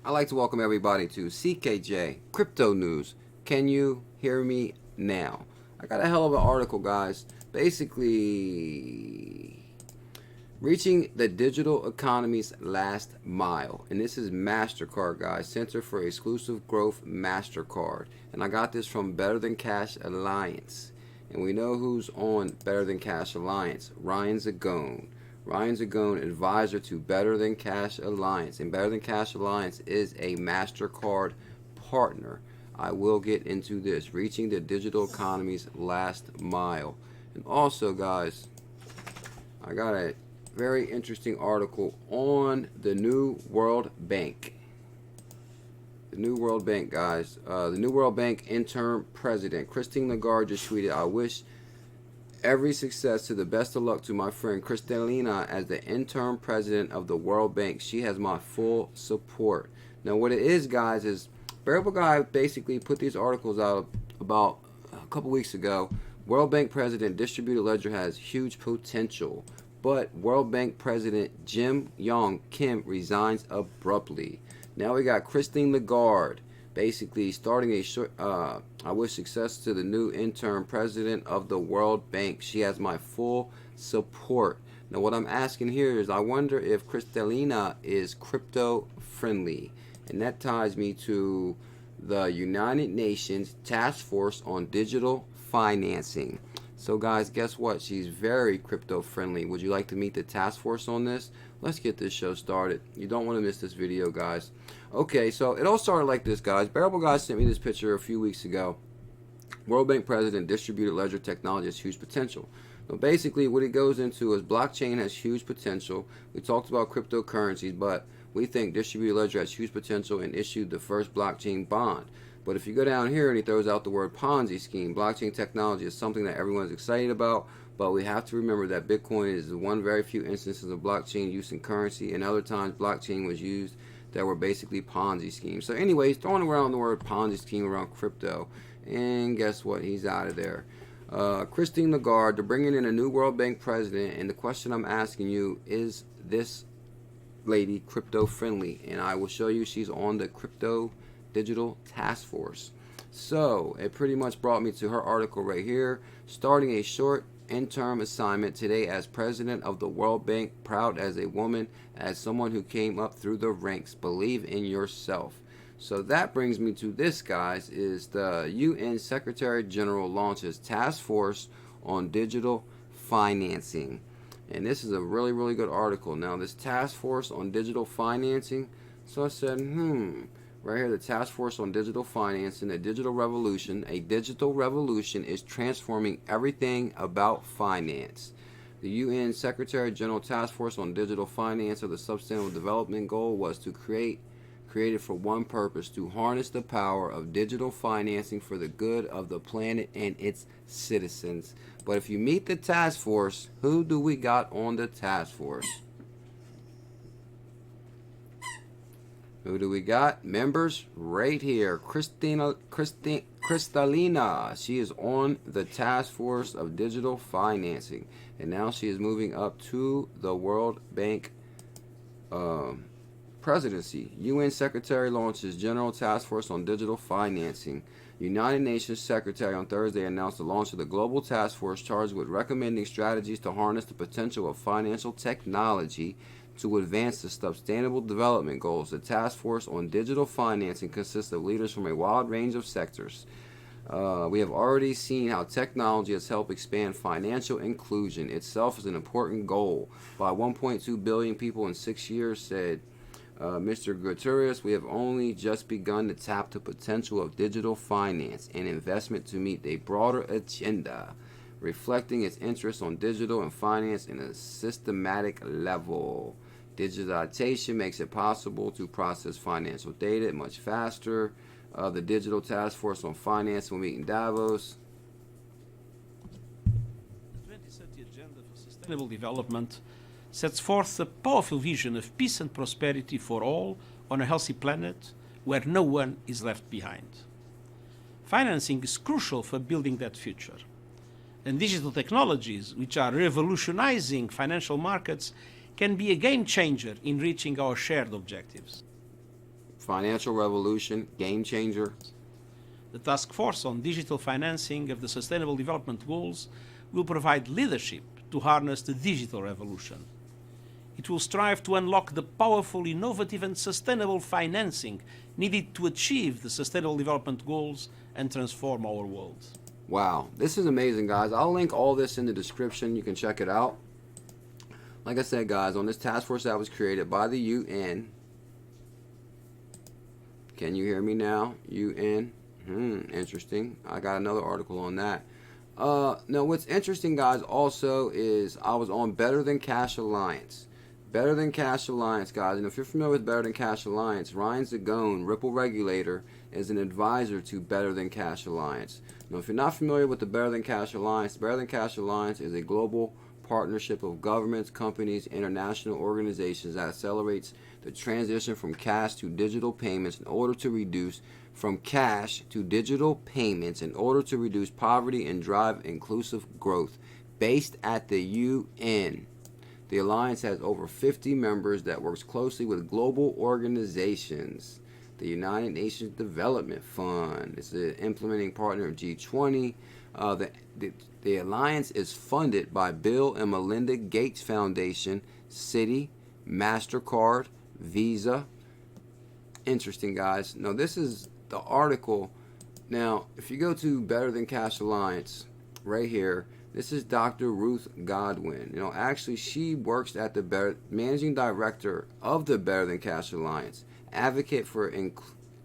I'd like to welcome everybody to CKJ Crypto News. Can you hear me now? I got a hell of an article, guys. Basically, reaching the digital economy's last mile. And this is MasterCard, guys. Center for Exclusive Growth MasterCard. And I got this from Better Than Cash Alliance. And we know who's on Better Than Cash Alliance. Ryan Zagone. Ryan Zagone, advisor to Better Than Cash Alliance. And Better Than Cash Alliance is a MasterCard partner. I will get into this. Reaching the digital economy's last mile. And also, guys, I got a very interesting article on the New World Bank. The New World Bank, guys. The New World Bank interim president, Christine Lagarde, just tweeted, "I wish every success to the best of luck to my friend Kristalina as the interim president of the World Bank. She has my full support." Now, what it is, guys, is Variable Guy basically put these articles out about a couple weeks ago. World Bank president, distributed ledger has huge potential, but World Bank president Jim Yong Kim resigns abruptly. Now we got Christine Lagarde basically starting a short, I wish success to the new interim president of the World Bank. She has my full support. Now what I'm asking here is, I wonder if Kristalina is crypto friendly. And that ties me to the United Nations Task Force on Digital Financing. So guys, guess what? She's very crypto friendly. Would you like to meet the task force on this? Let's get this show started. You don't want to miss this video, guys. Okay, so it all started like this, guys. Bearable Guy sent me this picture a few weeks ago. World Bank president, distributed ledger technology has huge potential. Now basically what it goes into is blockchain has huge potential. We talked about cryptocurrencies, but we think distributed ledger has huge potential and issued the first blockchain bond. But if you go down here and he throws out the word Ponzi scheme, blockchain technology is something that everyone's excited about, but we have to remember that Bitcoin is one very few instances of blockchain use in currency, and other times blockchain was used that were basically Ponzi schemes. So anyways, throwing around the word Ponzi scheme around crypto, and guess what? He's out of there. Christine Lagarde, they're bringing in a new World Bank president, and the question I'm asking you, is this lady crypto friendly? And I will show you she's on the Crypto Digital Task Force. So it pretty much brought me to her article right here. Starting a short interim assignment today as president of the World Bank, proud as a woman, as someone who came up through the ranks. Believe in yourself. So that brings me to this, guys, is the UN Secretary General launches task force on digital financing. And this is a really, really good article. Now, this task force on digital financing, so I said, right here, the task force on digital financing, a digital revolution. A digital revolution is transforming everything about finance. The UN Secretary General Task Force on Digital Finance of the Sustainable Development Goal was to created for one purpose, to harness the power of digital financing for the good of the planet and its citizens. But if you meet the task force, who do we got on the task force? Who do we got? Members right here. Kristalina. She is on the task force of digital financing. And now she is moving up to the World Bank presidency. UN Secretary launches General Task Force on Digital Financing. United Nations Secretary on Thursday announced the launch of the Global Task Force charged with recommending strategies to harness the potential of financial technology to advance the Sustainable Development Goals. The Task Force on Digital Financing consists of leaders from a wide range of sectors. We have already seen how technology has helped expand financial inclusion. Itself is an important goal. By 1.2 billion people in 6 years, said Mr. Guterres, we have only just begun to tap the potential of digital finance and investment to meet a broader agenda, reflecting its interest on digital and finance in a systematic level. Digitization makes it possible to process financial data much faster. The Digital Task Force on Finance will meet in Davos. The 2030 Agenda for Sustainable Development sets forth a powerful vision of peace and prosperity for all on a healthy planet where no one is left behind. Financing is crucial for building that future. And digital technologies, which are revolutionizing financial markets, can be a game changer in reaching our shared objectives. Financial revolution, game changer. The Task Force on Digital Financing of the Sustainable Development Goals will provide leadership to harness the digital revolution. It will strive to unlock the powerful, innovative, and sustainable financing needed to achieve the Sustainable Development Goals and transform our world. Wow, this is amazing, guys. I'll link all this in the description. You can check it out. Like I said, guys, on this task force that was created by the UN. Can you hear me now? UN. Interesting. I got another article on that. Now, what's interesting, guys, also is I was on Better Than Cash Alliance. Better Than Cash Alliance, guys. And if you're familiar with Better Than Cash Alliance, Ryan Zagone, Ripple regulator, is an advisor to Better Than Cash Alliance. Now, if you're not familiar with the Better Than Cash Alliance, Better Than Cash Alliance is a global partnership of governments, companies, international organizations that accelerates the transition from cash to digital payments in order to reduce poverty and drive inclusive growth. Based at the UN, the alliance has over 50 members that works closely with global organizations. The United Nations Development Fund is the implementing partner of G20. The alliance is funded by Bill and Melinda Gates Foundation, Citi, MasterCard, Visa. Interesting, guys. Now, this is the article. Now, if you go to Better Than Cash Alliance, right here, this is Dr. Ruth Godwin. You know, actually, she works at the managing director of the Better Than Cash Alliance, advocate for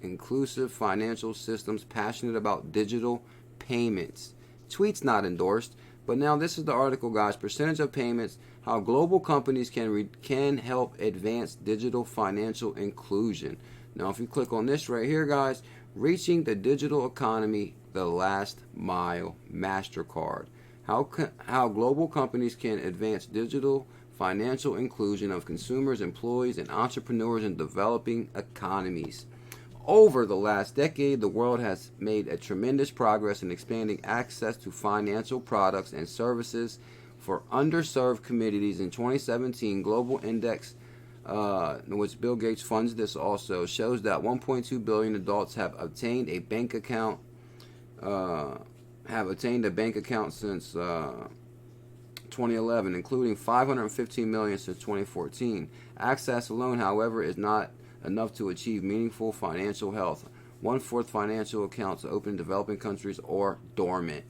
inclusive financial systems, passionate about digital payments. Tweet's not endorsed, but now this is the article, guys. Percentage of payments, how global companies can help advance digital financial inclusion. Now, if you click on this right here, guys, reaching the digital economy, the last mile, MasterCard. How global companies can advance digital financial inclusion of consumers, employees, and entrepreneurs in developing economies. Over the last decade, the world has made a tremendous progress in expanding access to financial products and services for underserved communities. In 2017, Global Index, which Bill Gates funds this also, shows that 1.2 billion adults have obtained a bank account since 2011, including 515 million since 2014. Access alone, however, is not enough to achieve meaningful financial health. 1/4 financial accounts open in developing countries or dormant.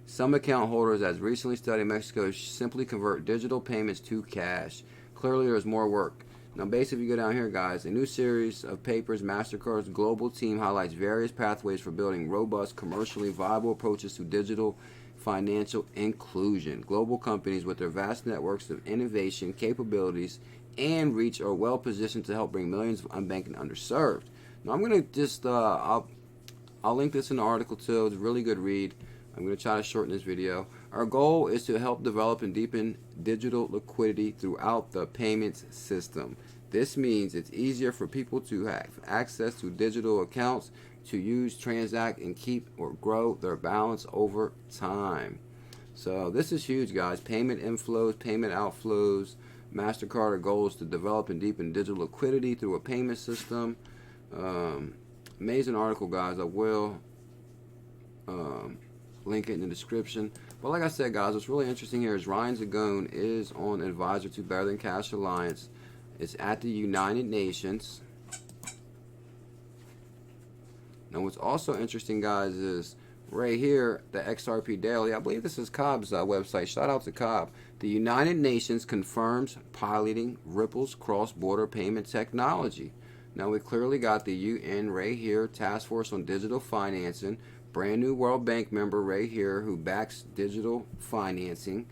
Some account holders, as recently studied in Mexico, simply convert digital payments to cash. Clearly, there's more work. Now, basically, if you go down here, guys, a new series of papers, MasterCard's global team highlights various pathways for building robust, commercially viable approaches to digital financial inclusion. Global companies with their vast networks of innovation, capabilities, and reach are well positioned to help bring millions of unbanked and underserved. Now, I'm going to just, I'll link this in the article too. It's a really good read. I'm going to try to shorten this video. Our goal is to help develop and deepen digital liquidity throughout the payments system. This means it's easier for people to have access to digital accounts to use, transact, and keep or grow their balance over time. So this is huge, guys. Payment inflows, payment outflows. MasterCard goal is to develop and deepen digital liquidity through a payment system. Amazing article, guys. I will link it in the description. But like I said, guys, what's really interesting here is Ryan Zagone is on advisor to Better Than Cash Alliance. It's at the United Nations. Now, what's also interesting, guys, is right here, the XRP Daily. I believe this is Cobb's website. Shout out to Cobb. The United Nations confirms piloting Ripple's cross-border payment technology. Now, we clearly got the UN right here, Task Force on Digital Financing. Brand new World Bank member right here who backs digital financing.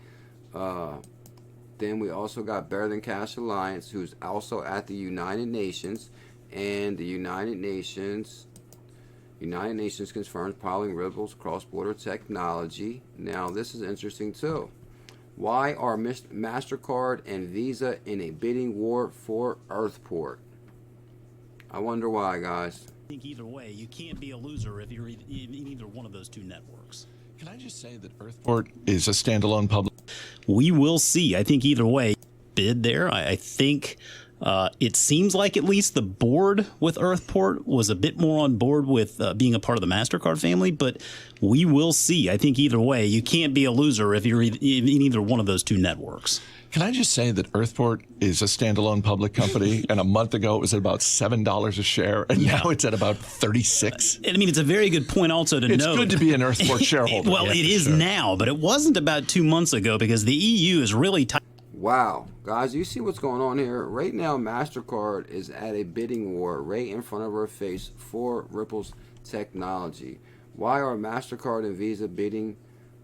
Then we also got Better Than Cash Alliance, who's also at the United Nations. And the United Nations confirms piloting Ripple's cross-border technology. Now, this is interesting too. Why are MasterCard and Visa in a bidding war for Earthport? I wonder why, guys. I think either way, you can't be a loser if you're in either one of those two networks. Can I just say that Earthport is a standalone public? We will see. I think either way, bid there. I think It seems like at least the board with Earthport was a bit more on board with being a part of the MasterCard family, but we will see. I think either way, you can't be a loser if you're in either one of those two networks. Can I just say that Earthport is a standalone public company, and a month ago it was at about $7 a share, and now it's at about 36. And I mean, it's a very good point also to note. It's good to be an Earthport shareholder. Well, it is now, but it wasn't about 2 months ago because the EU is really tight. Wow, guys, you see what's going on here? Right now, MasterCard is at a bidding war right in front of our face for Ripple's technology. Why are MasterCard and Visa bidding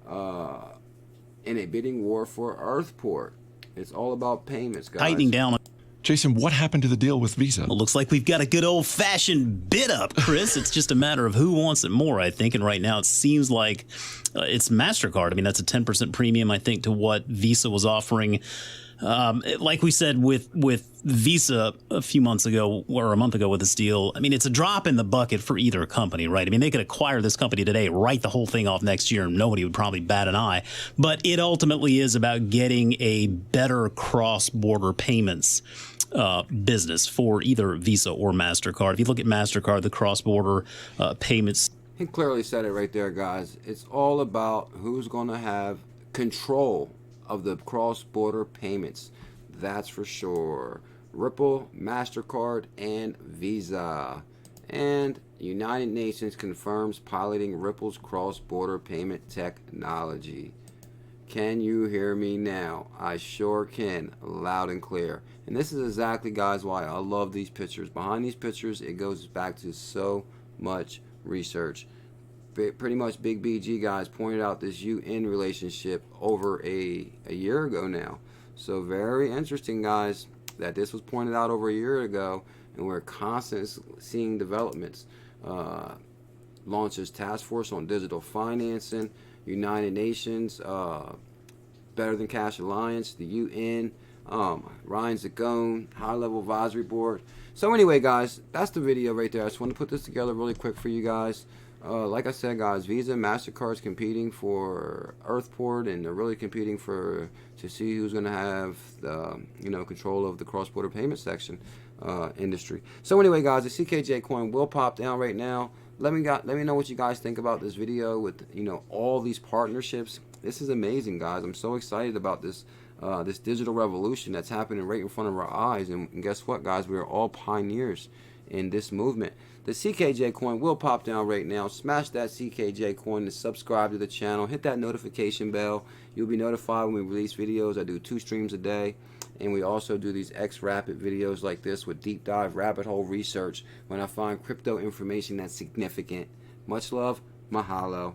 in a bidding war for Earthport? It's all about payments, guys. Tightening down. Jason, what happened to the deal with Visa? Well, looks like we've got a good old-fashioned bid up, Chris. It's just a matter of who wants it more, I think. And right now it seems like it's MasterCard. I mean, that's a 10% premium, I think, to what Visa was offering. Like we said with Visa a few months ago or a month ago with this deal, I mean, it's a drop in the bucket for either company, right? I mean, they could acquire this company today, write the whole thing off next year, and nobody would probably bat an eye. But it ultimately is about getting a better cross-border payments business for either Visa or MasterCard. If you look at MasterCard, the cross-border payments. He clearly said it right there, guys. It's all about who's going to have control of the cross-border payments. That's for sure. Ripple, MasterCard, and Visa. And United Nations confirms piloting Ripple's cross-border payment technology. Can you hear me now? I sure can, loud and clear. And this is exactly, guys, why I love these pictures. Behind these pictures, it goes back to so much research. Pretty much Big BG, guys, pointed out this UN relationship over a year ago now. So very interesting, guys, that this was pointed out over a year ago, and we're constantly seeing developments. Launches task force on digital financing, United Nations, Better Than Cash Alliance, the UN, Ryan Zagone, High Level Advisory Board. So anyway, guys, that's the video right there. I just want to put this together really quick for you guys. Like I said, guys, Visa and MasterCard is competing for Earthport, and they're really competing to see who's going to have control of the cross-border payment section industry. So anyway, guys, the CKJ coin will pop down right now. Let me know what you guys think about this video with all these partnerships. This is amazing, guys. I'm so excited about this this digital revolution that's happening right in front of our eyes. And guess what, guys? We are all pioneers in this movement. The CKJ coin will pop down right now. Smash that CKJ coin to subscribe to the channel. Hit that notification bell. You'll be notified when we release videos. I do 2 streams a day. And we also do these X-Rapid videos like this with deep dive rabbit hole research when I find crypto information that's significant. Much love. Mahalo.